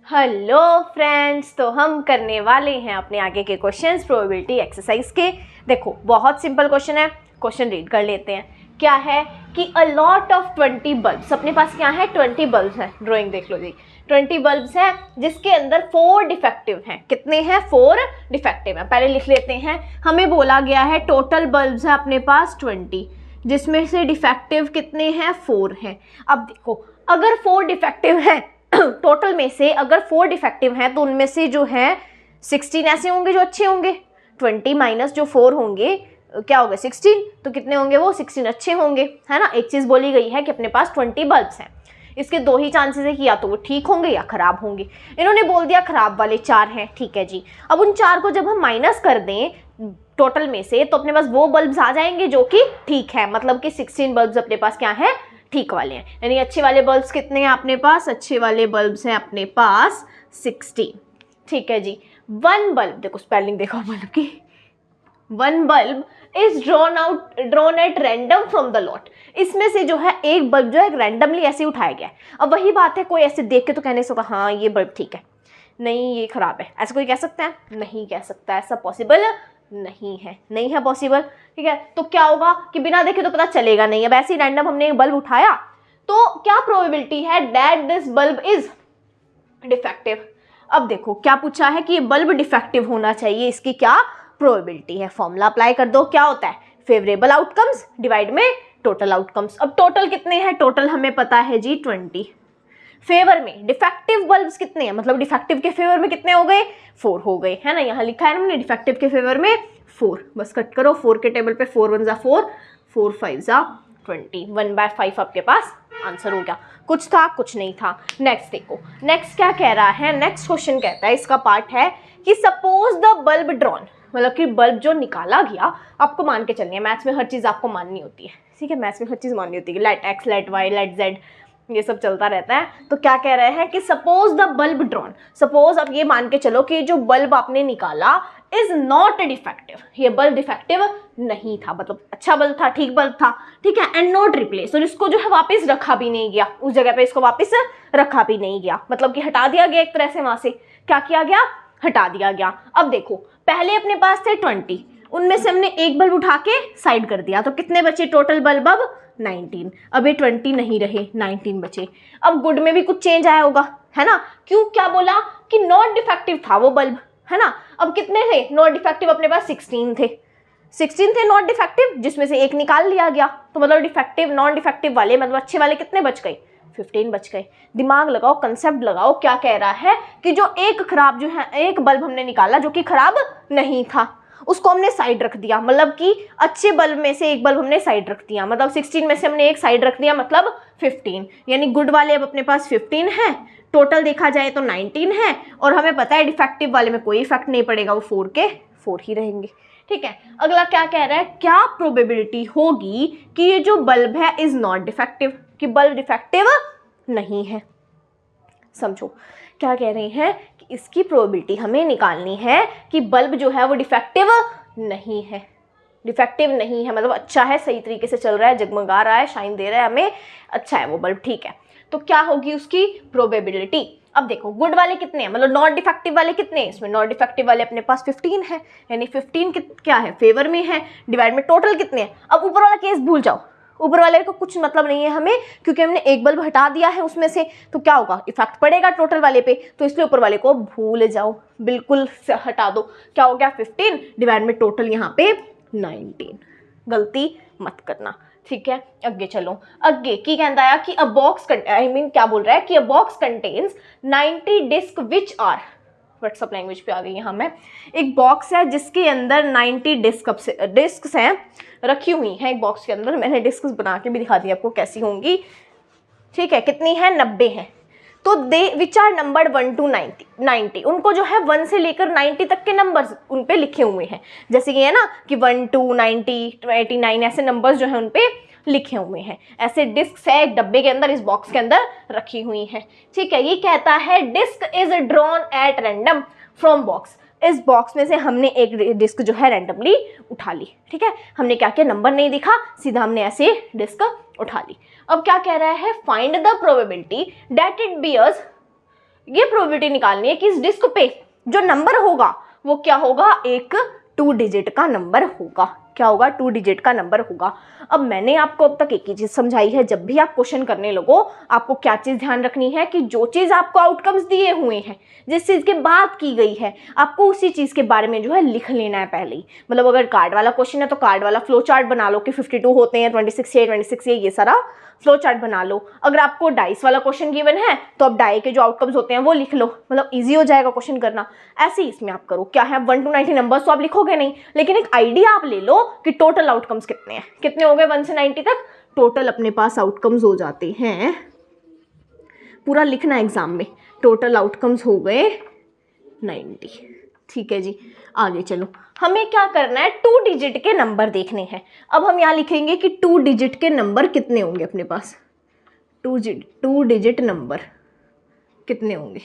Hello friends, तो हम करने वाले हैं अपने आगे के क्वेश्चंस प्रोबेबिलिटी एक्सरसाइज के। देखो बहुत सिंपल क्वेश्चन है, क्वेश्चन रीड कर लेते हैं। क्या है कि अ लॉट ऑफ 20 बल्ब्स, अपने पास क्या है 20 बल्ब्स हैं। ड्राइंग देख लो जी, 20 बल्ब्स हैं जिसके अंदर 4 डिफेक्टिव हैं। कितने हैं? 4 डिफेक्टिव हैं। पहले लिख लेते हैं। हमें बोला गया है टोटल बल्ब्स है अपने पास 20, जिसमें से डिफेक्टिव कितने हैं? 4 हैं। अब देखो अगर 4 डिफेक्टिव हैं टोटल में से अगर 4 डिफेक्टिव हैं तो उनमें से जो है 16 ऐसे होंगे जो अच्छे होंगे। 20 माइनस जो 4 होंगे क्या होगा 16, तो कितने होंगे वो 16 अच्छे होंगे, है ना। एक चीज़ बोली गई है कि अपने पास 20 बल्ब्स हैं। इसके दो ही चांसेस है कि या तो वो ठीक होंगे या खराब होंगे। इन्होंने बोल दिया खराब वाले 4 हैं, ठीक है जी। अब उन 4 को जब हम माइनस कर दें टोटल में से तो अपने पास वो बल्ब्स आ जाएंगे जो कि ठीक है, मतलब कि 16 बल्ब्स अपने पास क्या है? ठीक वाले हैं। यानी अच्छे वाले बल्ब्स कितने हैं अपने पास? अच्छे वाले बल्ब्स हैं अपने पास 16, ठीक है जी। 1 बल्ब, देखो स्पेलिंग देखो, मतलब कि 1 bulb is drawn at random from the lot. इसमें से जो है एक बल्ब जो है रैंडमली ऐसे उठाया गया है। अब वही बात है, कोई ऐसे देख के तो कहने से होगा हाँ ये बल्ब ठीक है, नहीं ये खराब है, ऐसा कोई कह सकता है? नहीं कह सकता, ऐसा पॉसिबल नहीं है, नहीं है पॉसिबल, ठीक है। तो क्या होगा कि बिना देखे तो पता चलेगा नहीं। अब ऐसे ही रैंडम हमने एक बल्ब उठाया तो क्या प्रोबेबिलिटी है that this bulb is defective. अब देखो क्या पूछा है कि ये बल्ब डिफेक्टिव होना चाहिए, इसकी क्या प्रोबेबिलिटी है। फॉर्मूला अप्लाई कर दो, क्या होता है? फेवरेबल आउटकम्स डिवाइड में टोटल आउटकम्स। अब टोटल कितने हैं? टोटल हमें पता है जी 20। फेवर में डिफेक्टिव बल्ब्स कितने हैं, मतलब डिफेक्टिव के फेवर में कितने हो गए? 4 हो गए, है ना। यहाँ लिखा है हमने डिफेक्टिव के फेवर में 4। बस कट करो, 4 के टेबल पे 4 1 = 4, 4 5 = 20। 1/5 आपके पास आंसर हो गया। कुछ था कुछ नहीं था। नेक्स्ट देखो, नेक्स्ट क्या कह रहा है। नेक्स्ट क्वेश्चन कहता है, इसका पार्ट है कि सपोज द बल्ब ड्रॉन, मतलब कि बल्ब जो निकाला गया, आपको मान के चलनी है। मैथ्स में हर चीज़ आपको माननी होती है, ठीक है। मैथ्स में हर चीज़ माननी होती है, let X let Y let Z, ये सब चलता रहता है। तो क्या कह रहे हैं कि suppose the bulb drawn, suppose अब ये मान के चलो कि जो बल्ब आपने निकाला इज नॉट डिफेक्टिव, ये बल्ब डिफेक्टिव नहीं था, मतलब अच्छा बल्ब था, ठीक बल्ब था, ठीक है। एंड नॉट रिप्लेस, और इसको जो है वापस रखा भी नहीं गया, उस जगह पे इसको वापस रखा भी नहीं गया, मतलब कि हटा दिया गया एक तरह से। वहां से क्या किया गया? हटा दिया गया। अब देखो पहले अपने पास थे 20, उनमें से हमने एक बल्ब उठा के साइड कर दिया, तो कितने बचे टोटल बल्ब? अब 19। अब ये 20 नहीं रहे, 19 बचे। अब गुड में भी कुछ चेंज आया होगा, है ना। क्यों? क्या बोला कि नॉट डिफेक्टिव था वो बल्ब, है ना। अब कितने थे नॉट डिफेक्टिव? अपने पास 16 थे, 16 थे नॉट डिफेक्टिव, जिसमें से एक निकाल लिया गया। तो मतलब डिफेक्टिव नॉन डिफेक्टिव वाले, मतलब अच्छे वाले कितने बच गए? 15 बच गए। दिमाग लगाओ, कंसेप्ट लगाओ। क्या कह रहा है कि जो एक खराब जो है, एक बल्ब हमने निकाला जो कि खराब नहीं था, उसको हमने साइड रख दिया, मतलब कि अच्छे बल्ब में से एक बल्ब हमने साइड रख दिया, मतलब 16 में से हमने एक साइड रख दिया, मतलब 15। यानी गुड वाले अब अपने पास 15 है, टोटल देखा जाए तो 19 है। और हमें पता है डिफेक्टिव वाले में कोई इफेक्ट नहीं पड़ेगा, वो 4 के 4 ही रहेंगे, ठीक है। अगला क्या कह रहा है, क्या प्रोबेबिलिटी होगी कि ये जो बल्ब है इज नॉट डिफेक्टिव, कि बल्ब डिफेक्टिव नहीं है। समझो क्या कह रहे हैं कि इसकी प्रोबेबिलिटी हमें निकालनी है कि बल्ब जो है वो डिफेक्टिव नहीं है। डिफेक्टिव नहीं है मतलब अच्छा है, सही तरीके से चल रहा है, जगमगा रहा है, शाइन दे रहा है हमें, अच्छा है वो बल्ब, ठीक है। तो क्या होगी उसकी प्रोबेबिलिटी? अब देखो गुड वाले कितने हैं, मतलब नॉट डिफेक्टिव वाले कितने हैं इसमें? नॉट डिफेक्टिव वाले अपने पास 15 है, यानी 15 क्या है? फेवर में है, डिवाइड में टोटल कितने हैं। अब ऊपर वाला केस भूल जाओ, ऊपर वाले को कुछ मतलब नहीं है हमें, क्योंकि हमने एक बल्ब हटा दिया है उसमें से, तो क्या होगा? इफेक्ट पड़ेगा टोटल वाले पे, तो इसलिए ऊपर वाले को भूल जाओ, बिल्कुल हटा दो। क्या हो गया? 15 डिवाइड में टोटल यहाँ पे 19। गलती मत करना, ठीक है। आगे चलो, आगे की कहता है कि अ बॉक्स क्या बोल रहा है कि a box contains 90 disc which are, WhatsApp language पे आ गई यहाँ मैं। एक बॉक्स है जिसके अंदर 90 डिस्क्स हैं, रखी हुई हैं एक बॉक्स के अंदर। मैंने डिस्क्स बना के भी दिखा दी आपको कैसी होंगी, ठीक है। कितनी है? 90 है। तो दे विच आर नंबर्ड 1 to 90, उनको जो है 1 से लेकर 90 तक के नंबर्स उन पे लिखे हुए हैं। जैसे कि है ना कि 1 to 90 89 ऐसे नंबर्स जो है उन पे लिखे हुए हैं। ऐसे डिस्क है एक डब्बे के अंदर, इस बॉक्स के अंदर रखी हुई हैं, ठीक है। ये कहता है disc is drawn at random from box, इस बॉक्स में से हमने एक डिस्क जो है रैंडमली उठा ली, ठीक है। हमने क्या किया? नंबर नहीं दिखा, सीधा हमने ऐसे डिस्क उठा ली। अब क्या कह रहा है? Find the probability that it bears ये प्रोबेबिलिटी निकालनी है कि इस डिस्क पे जो नंबर होगा वो क्या होगा, एक 2 डिजिट का नंबर होगा। क्या होगा, 2 डिजिट का नंबर होगा। अब मैंने आपको अब तक एक ही चीज समझाई है, जब भी आप क्वेश्चन करने लगो आपको क्या चीज ध्यान रखनी है कि जो चीज आपको आउटकम्स दिए हुए हैं, जिस चीज की बात की गई है, आपको उसी चीज के बारे में जो है लिख लेना है पहले ही। मतलब अगर कार्ड वाला क्वेश्चन है तो कार्ड वाला फ्लो चार्ट बना लो कि 52 होते हैं, 26 ये सारा फ्लो चार्ट बना लो। अगर आपको डाइस वाला क्वेश्चन गिवन है तो अब डाई के जो आउटकम्स होते हैं वो लिख लो, मतलब इजी हो जाएगा क्वेश्चन करना। ऐसे ही इसमें आप करो, क्या है 1 to 90 नंबर्स तो आप लिखोगे नहीं, लेकिन एक आइडिया आप ले लो कि टोटल आउटकम्स कितने हैं, कितने हो गए 1 से 90 तक टोटल अपने पास आउटकम्स हो जाते हैं। पूरा लिखना एग्जाम में, टोटल आउटकम्स हो गए 90। ठीक है जी, आगे चलो, हमें क्या करना है, 2 डिजिट के नंबर देखने हैं। अब हम यहाँ लिखेंगे कि 2 डिजिट के नंबर कितने होंगे अपने पास, 2 डिजिट नंबर कितने होंगे,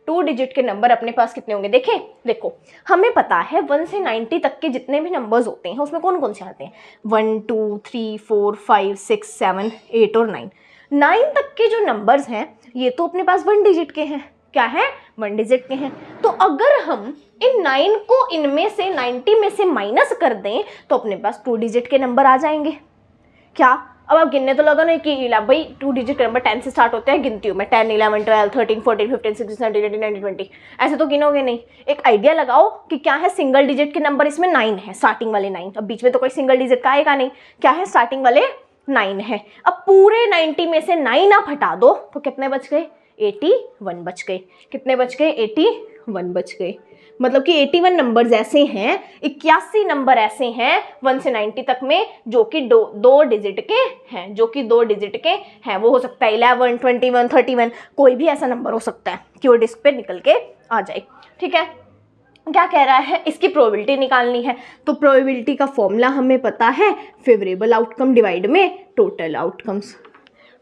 2 डिजिट के नंबर अपने पास कितने होंगे। देखें, देखो हमें पता है 1 से 90 तक के जितने भी नंबर्स होते हैं उसमें कौन कौन से आते हैं, 1 2 3 4 5 6 7 8 और 9। 9 तक के जो नंबर्स हैं ये तो अपने पास 1 डिजिट के हैं। क्या है, 1 डिजिट के हैं। तो अगर हम इन 9 को इनमें से 90 में से माइनस कर दें तो अपने पास 2 डिजिट के नंबर आ जाएंगे। क्या, अब आप गिनने तो लगा ना कि भाई 2 डिजिट के नंबर 10 से स्टार्ट होते हैं, गिनती हूँ मैं 10 11 12 13 14 15 16 17 18 19 20, ऐसे तो गिनोगे नहीं। एक आइडिया लगाओ कि क्या है, सिंगल डिजिट के नंबर इसमें 9 है, स्टार्टिंग वाले 9। अब बीच में तो कोई सिंगल डिजिट का आएगा नहीं, क्या है, स्टार्टिंग वाले 9 है। अब पूरे 90 में से 9 आप हटा दो तो कितने बच गए, 81 बच गए। कितने बच गए, 81 बच गए। मतलब कि 81 नंबर्स ऐसे हैं, 81 नंबर ऐसे हैं 1 से 90 तक में जो कि दो डिजिट के हैं, जो कि 2 डिजिट के हैं। वो हो सकता है 11 21 31, कोई भी ऐसा नंबर हो सकता है कि वो डिस्क पे निकल के आ जाए। ठीक है, क्या कह रहा है, इसकी प्रोबेबिलिटी निकालनी है। तो प्रोबेबिलिटी का फॉर्मूला हमें पता है, फेवरेबल आउटकम डिवाइड में टोटल आउटकम्स।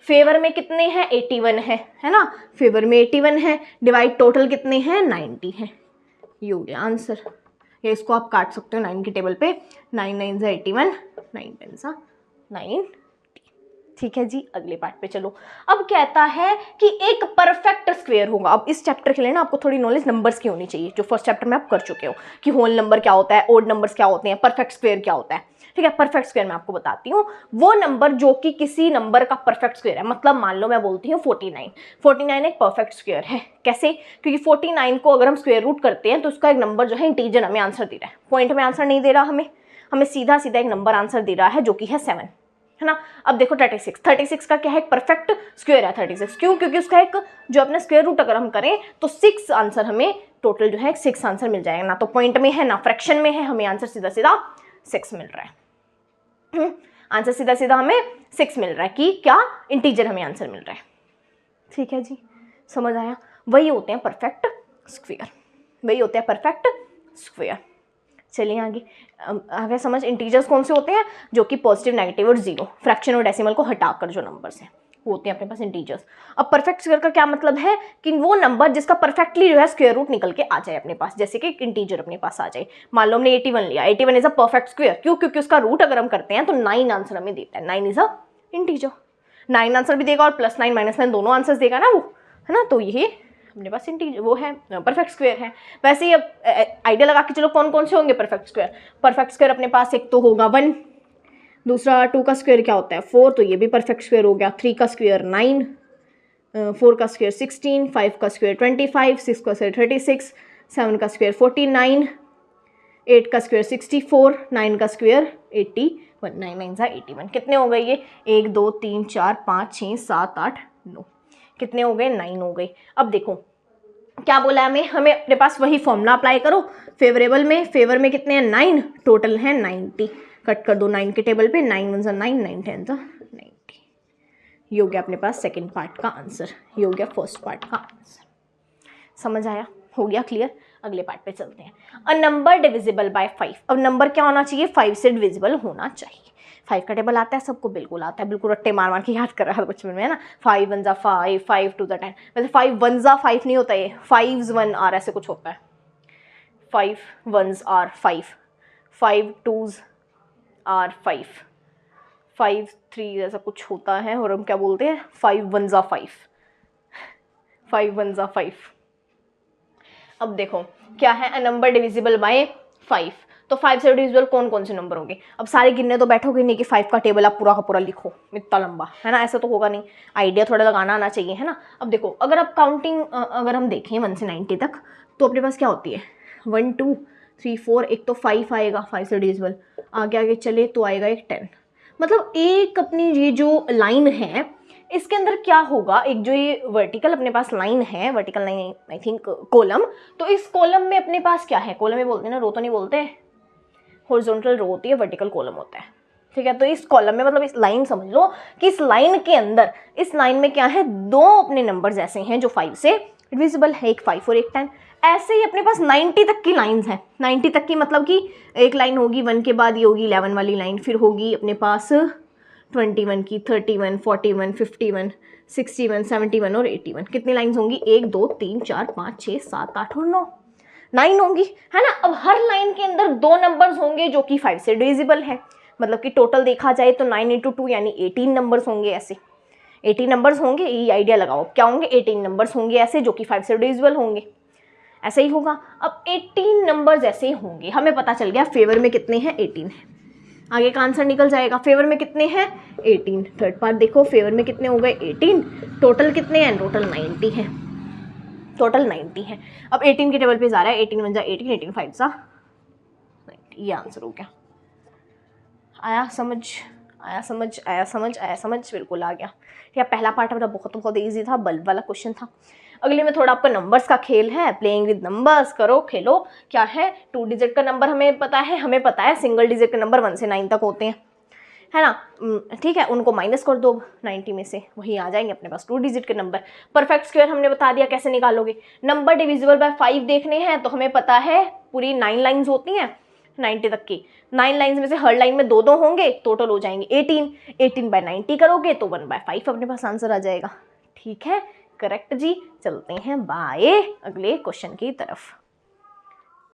फेवर में कितने हैं, 81 है ना, फेवर में 81 है, डिवाइड टोटल कितने हैं, 90 है। ये हो गया आंसर। ये इसको आप काट सकते हो 9 की टेबल पे, 9 9 से 81, 9 10 से 90। ठीक है जी, अगले पार्ट पे चलो। अब कहता है कि एक परफेक्ट स्क्वायर होगा। अब इस चैप्टर के लिए ना आपको थोड़ी नॉलेज नंबर्स की होनी चाहिए, जो फर्स्ट चैप्टर में आप कर चुके हो कि होल नंबर क्या होता है, ओड नंबर्स क्या होते हैं, परफेक्ट स्क्वायर क्या होता है। ठीक है, परफेक्ट स्क्वायर मैं आपको बताती हूँ, वो नंबर जो कि किसी नंबर का परफेक्ट स्क्वायर है। मतलब मान लो मैं बोलती हूँ 49 एक परफेक्ट स्क्वायर है। कैसे, क्योंकि 49 को अगर हम स्क्वायर रूट करते हैं तो उसका एक नंबर जो है इंटीजर हमें आंसर दे रहा है, पॉइंट में आंसर नहीं दे रहा, हमें सीधा सीधा एक नंबर आंसर दे रहा है जो कि है 7, है ना। अब देखो 36 का क्या है, एक परफेक्ट स्क्वायर है 36। क्यों, क्योंकि उसका एक जो अपना स्क्वायर रूट अगर हम करें तो 6 आंसर हमें टोटल जो है 6 आंसर मिल जाएगा। ना तो पॉइंट में है ना फ्रैक्शन में है, हमें आंसर सीधा सीधा 6 मिल रहा है। आंसर सीधा सीधा हमें 6 मिल रहा है कि क्या, इंटीजर हमें आंसर मिल रहा है। ठीक है जी, समझ आया। वही होते हैं परफेक्ट स्क्वायर, वही होते हैं परफेक्ट स्क्वायर। चलिए आगे समझ, इंटीजर्स कौन से होते हैं, जो कि पॉजिटिव, नेगेटिव और जीरो, फ्रैक्शन और डेसिमल को हटाकर जो नंबर्स हैं वो होते हैं अपने पास इंटीजर्स। अब परफेक्ट स्क्वायर का क्या मतलब है कि वो नंबर जिसका परफेक्टली जो है स्क्वायर रूट निकल के आ जाए अपने पास, जैसे कि इंटीजर अपने पास आ जाए। मान लो हमने 81 लिया, 81 इज अ परफेक्ट स्क्वायर। क्यों, क्योंकि उसका रूट अगर हम करते हैं तो 9 आंसर हमें देता है। 9 इज अ इंटीजर, 9 आंसर भी देगा और +9 -9 दोनों आंसर देगा ना वो, है ना। तो ये अपने पास इंटीजर वो है, परफेक्ट स्क्वायर है। वैसे ही अब आइडिया लगा के चलो कौन कौन से होंगे परफेक्ट स्क्वायर। परफेक्ट स्क्वायर अपने पास एक तो होगा 1, दूसरा 2 का स्क्वायर क्या होता है 4, तो ये भी परफेक्ट स्क्वायर हो गया। 3 का स्क्वायर 9, 4 का स्क्वायर 16, 5 का स्क्वायर 25, 6 का स्क्वायर 36, 7 का स्क्वायर 49, 8 का स्क्वायर 64, 9 का स्क्वायर 81, 9 9 जा 81। कितने हो गए ये, 1 2 3 4 5 6 7 8 9, कितने हो गए, 9 हो गए। अब देखो क्या बोला है हमें अपने पास वही फॉर्मूला अप्लाई करो। फेवरेबल में, फेवर में कितने हैं 9, टोटल है 90। कट कर दो 9 के टेबल पे, 9 1 9, 9 10 90। ये हो गया अपने पास सेकंड पार्ट का आंसर, ये हो गया फर्स्ट पार्ट का आंसर। समझ आया, हो गया क्लियर। अगले पार्ट पे चलते हैं। A number divisible by 5। अब नंबर क्या होना चाहिए, 5 से डिविजिबल होना चाहिए। 5 का टेबल आता है सबको, बिल्कुल आता है, बिल्कुल रट्टे मार मार के याद कर रहा है बचपन में, है ना। 5 1 5, 5 2 10। वैसे 5 1 5 नहीं होता, ये 5 1 आर ऐसे कुछ होता है। 5 1 आर 5, 5 2 आर 5, 5 3 ऐसा कुछ होता है। और हम क्या बोलते हैं 5 1 5, 5 1 5, अब देखो क्या है, अ नंबर डिविजिबल बाय 5, तो 5 से डिविजिबल कौन कौन से नंबर होंगे। अब सारे गिनने तो बैठोगे नहीं कि 5 का टेबल आप पूरा का पूरा लिखो इतना लंबा, है ना, ऐसा तो होगा नहीं, आइडिया थोड़ा लगाना आना चाहिए, है ना। अब देखो अगर आप काउंटिंग अगर हम देखें 1 से 90 तक, तो अपने पास क्या होती है 1 2 3 4, एक तो 5 आएगा, 5 से डिविजिबल, आगे आगे चले तो आएगा एक 10। मतलब एक अपनी ये जो लाइन है इसके अंदर क्या होगा, एक जो ये वर्टिकल अपने पास लाइन है, vertical line I think column, तो इस कॉलम में अपने पास क्या है, कॉलम में बोलते हैं ना, रो तो नहीं बोलते, हॉरिजॉन्टल रो होती है, वर्टिकल कॉलम होता है, ठीक है। तो इस कॉलम में मतलब इस लाइन समझ लो कि इस लाइन के अंदर, इस लाइन में क्या है, दो अपने नंबर्स ऐसे हैं जो 5 से डिविजिबल है, एक 5 और एक 10। ऐसे ही अपने पास 90 तक की लाइंस हैं, 90 तक की मतलब कि एक लाइन होगी 1 के बाद ये होगी 11 वाली लाइन, फिर होगी अपने पास 21 की, 31, 41, 51, 61, 71 और 81। कितनी लाइंस होंगी, 1 2 3 4 5 6 7 8 और 9, 9 होंगी, है ना। अब हर लाइन के अंदर दो नंबर्स होंगे जो कि 5 से डिविजिबल है, मतलब कि टोटल देखा जाए तो 9 × 2 यानी 18 नंबर्स होंगे, ऐसे 18 नंबर्स होंगे, ये आइडिया लगाओ क्या होंगे, 18 नंबर्स होंगे ऐसे जो कि 5 से डिविजिबल होंगे, ऐसे ही होगा। अब 18 नंबर्स ऐसे होंगे, हमें पता चल गया फेवर में कितने हैं, 18 है, आगे का आंसर निकल जाएगा, फेवर में कितने हैं 18, थर्ड पार्ट देखो फेवर में कितने हो गए 18, टोटल कितने हैं, टोटल 90 है, टोटल 90 है। अब 18 के टेबल पे जा रहा है, 18 1 जा 18, 18 5 जा 90, ये आंसर हो गया। आया समझ, आया समझ, आया समझ, आया समझ, बिल्कुल आ गया। ठीक है, पहला पार्ट मेरा बहुत बहुत ईजी था, बल्ब वाला क्वेश्चन था। अगले में थोड़ा आपका नंबर्स का खेल है, प्लेइंग विद नंबर्स, करो खेलो। क्या है, 2 डिजिट का नंबर हमें पता है सिंगल डिजिट के नंबर 1 से 9 तक होते हैं, है ना, ठीक है, उनको माइनस कर दो 90 में से, वही आ जाएंगे अपने पास 2 डिजिट के नंबर। परफेक्ट स्क्वायर हमने बता दिया कैसे निकालोगे। नंबर डिविजिबल बाय 5 देखने हैं तो हमें पता है पूरी 9 लाइंस होती हैं 90 तक की, 9 लाइंस में से हर लाइन में 2 होंगे, टोटल हो जाएंगे 18, 18 बाय 90 करोगे तो 1/5 अपने पास आंसर आ जाएगा। ठीक है, करेक्ट जी। चलते हैं बाय अगले क्वेश्चन की तरफ।